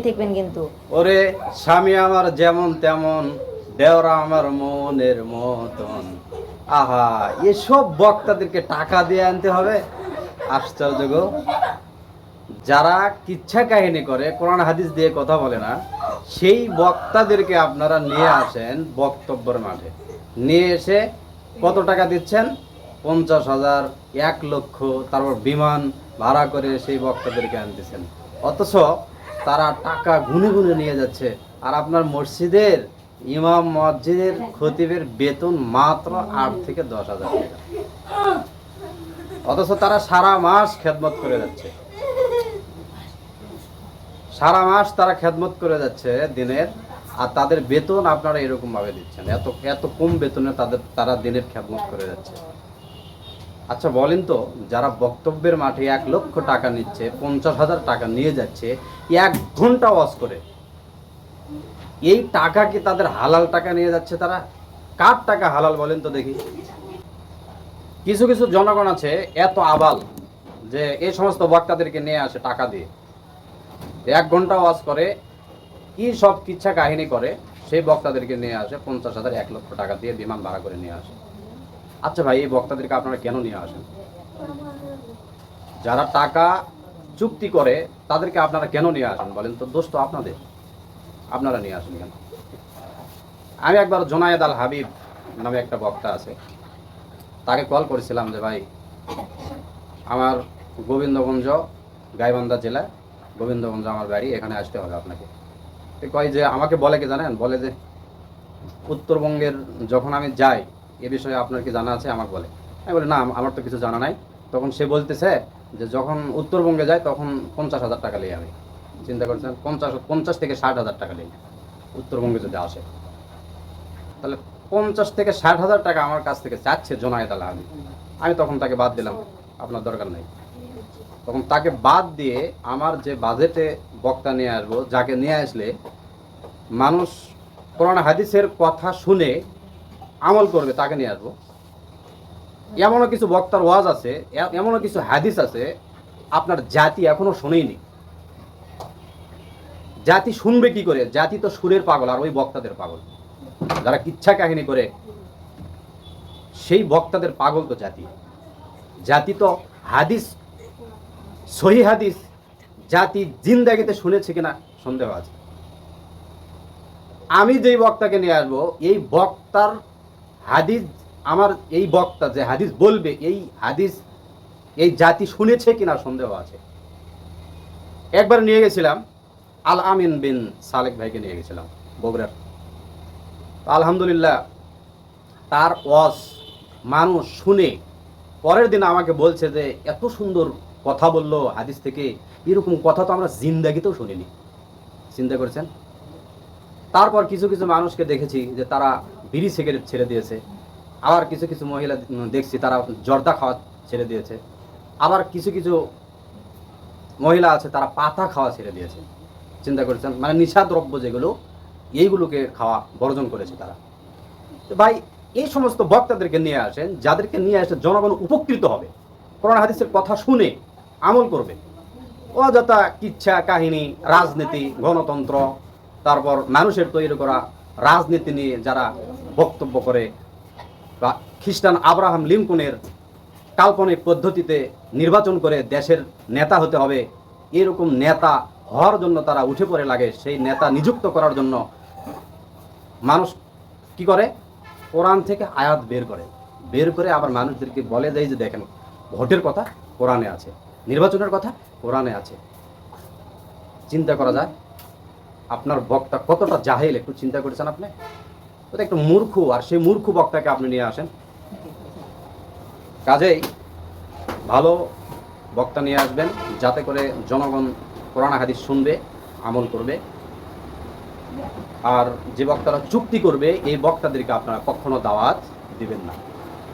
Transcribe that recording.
দেখবেন কিন্তু ওরে স্বামী আমার যেমন তেমন, দেওরা আমার মনের মতন। আহা, এসব বক্তাদেরকে টাকা দিয়ে আনতে হবে? আশ্চর্য গো। যারা কিচ্ছা কাহিনী করে, কোরআন হাদিস দিয়ে কথা বলে না, সেই বক্তাদেরকে আপনারা নিয়ে আসেন বক্তব্যের মাঠে। নিয়ে এসে কত টাকা দিচ্ছেন? 50,000, 1,00,000, তারপর বিমান ভাড়া করে সেই বক্তাদেরকে আনতেছেন। অথচ তারা টাকা গুনে গুনে নিয়ে যাচ্ছে। আর আপনার মসজিদের ইমাম, মসজিদের খতিবের বেতন মাত্র 8 থেকে 10,000 টাকা। অথচ তারা সারা মাস খেদমত করে যাচ্ছে। সারা মাস তারা খেদমত করে যাচ্ছে দিনের, আর তাদের বেতন আপনারা এরকম ভাবে দিচ্ছেন। এত এত কম বেতনে তারা দিনের খেদমত করে যাচ্ছে। আচ্ছা বলেন তো, যারা বক্তব্যের মাঠে 1,00,000 টাকা নিচ্ছে, 50,000 টাকা নিয়ে যাচ্ছে 1 ঘন্টা ওয়াজ করে, এই টাকা কি তাদের হালাল টাকা নিয়ে যাচ্ছে? তারা কার টাকা হালাল বলেন তো দেখি? কিছু কিছু জনগণ আছে এত আবাল যে এই সমস্ত বক্তাদেরকে নিয়ে আসে টাকা দিয়ে, 1 ঘন্টা ওয়াজ করে, কি সব কিচ্ছা কাহিনী করে, সেই বক্তাদেরকে নিয়ে আসে 50,000, 1,00,000 টাকা দিয়ে বিমান ভাড়া করে নিয়ে আসে। আচ্ছা ভাই, এই বক্তাদেরকে আপনারা কেন নিয়ে আসেন? যারা টাকা চুক্তি করে তাদেরকে আপনারা কেন নিয়ে আসেন বলেন তো? দোষ তো আপনাদের, আপনারা নিয়ে আসেন কেন? আমি একবার জোনায়েদ আল হাবিব নামে একটা বক্তা আছে, তাকে কল করেছিলাম যে ভাই, আমার গোবিন্দগঞ্জ, গাইবান্ধা জেলা গোবিন্দগঞ্জ আমার বাড়ি, এখানে আসতে হবে আপনাকে। কয় যে, আমাকে বলে কি জানেন, বলে যে উত্তরবঙ্গের যখন আমি যাই এ বিষয়ে আপনার কি জানা আছে? আমাকে বলে। আমি বলি না, আমার তো কিছু জানা নাই। তখন সে বলতেছে যে যখন উত্তরবঙ্গে যায় তখন 50,000 টাকা নিয়ে আমি। চিন্তা করছেন, 50 থেকে 60,000 টাকা নিয়ে উত্তরবঙ্গে যদি আসে, তাহলে 50 থেকে 60,000 টাকা আমার কাছ থেকে চাচ্ছে জোনায়েদ আল হাবিব। আমি তখন তাকে বাদ দিলাম, আপনার দরকার নেই। তখন তাকে বাদ দিয়ে আমার যে বাজেটে বক্তা নিয়ে আসবো, যাকে নিয়ে আসলে মানুষ কোরআন হাদিসের কথা শুনে আমল করবে, তাকে নিয়ে আসবো। এমনও কিছু বক্তার ওয়াজ আছে, এমনও কিছু হাদিস আছে আপনার জাতি এখনো শোনেনি। জাতি শুনবে কি করে? জাতি তো সুরের পাগল, আর ওই বক্তাদের পাগল। যারা কিচ্ছা কাহিনী করে সেই বক্তাদের পাগল তো জাতি। জাতি তো হাদিস, সহি হাদিস জাতি জিন্দাগিতে শুনেছে কিনা সন্দেহ আছে। আমি যেই বক্তাকে নিয়ে আসবো, এই বক্তার হাদিস, আমার এই বক্তা যে হাদিস বলবে, এই হাদিস এই জাতি শুনেছে কিনা সন্দেহ আছে। একবার নিয়ে গেছিলাম আল আমিন বিন সালেক ভাইকে নিয়ে গেছিলাম বগুড়ার। আলহামদুলিল্লাহ, তার ওয়াজ মানুষ শুনে পরের দিন আমাকে বলছে যে এত সুন্দর কথা বললো হাদিস থেকে, এরকম কথা তো আমরা জিন্দাগিতেও শুনিনি। চিন্তা করছেন? তারপর কিছু কিছু মানুষকে দেখেছি যে তারা বিড়ি সিগারেট ছেড়ে দিয়েছে। আবার কিছু কিছু মহিলা দেখছি তারা জর্দা খাওয়া ছেড়ে দিয়েছে। আবার কিছু কিছু মহিলা আছে তারা পাতা খাওয়া ছেড়ে দিয়েছে। চিন্তা করেছেন? মানে নিশাদ্রব্য যেগুলো, এইগুলোকে খাওয়া বর্জন করেছে তারা। তো ভাই, এই সমস্ত বক্তাদেরকে নিয়ে আসেন, যাদেরকে নিয়ে আসে জনগণ উপকৃত হবে, কোরআন হাদিসের কথা শুনে আমল করবে। অযথা কিচ্ছা কাহিনী, রাজনীতি, গণতন্ত্র, তারপর মানুষের তৈরি করা রাজনীতি নিয়ে যারা বক্তব্য করে, বা খ্রিস্টান আব্রাহাম লিঙ্কনের কাল্পনিক পদ্ধতিতে নির্বাচন করে দেশের নেতা হতে হবে, এরকম নেতা হওয়ার জন্য তারা উঠে পড়ে লাগে। সেই নেতা নিযুক্ত করার জন্য মানুষ কি করে? কোরআন থেকে আয়াত বের করে আবার মানুষদেরকে বলে দেয় যে দেখেন, ভোটের কথা কোরআনে আছে, নির্বাচনের কথা কোরআনে আছে। চিন্তা করা যায় আপনার বক্তা কতটা জাহেল, একটু চিন্তা করেছেন আপনি? ওটা একটু মূর্খ, আর সেই মূর্খ বক্তাকে আপনি নিয়ে আসেন। কাজেই ভালো বক্তা নিয়ে আসবেন, যাতে করে জনগণ কোরআন হাদিস শুনবে, আমল করবে। আর যে বক্তারা চুক্তি করবে, এই বক্তাদেরকে আপনারা কখনো দাওয়াত দিবেন না।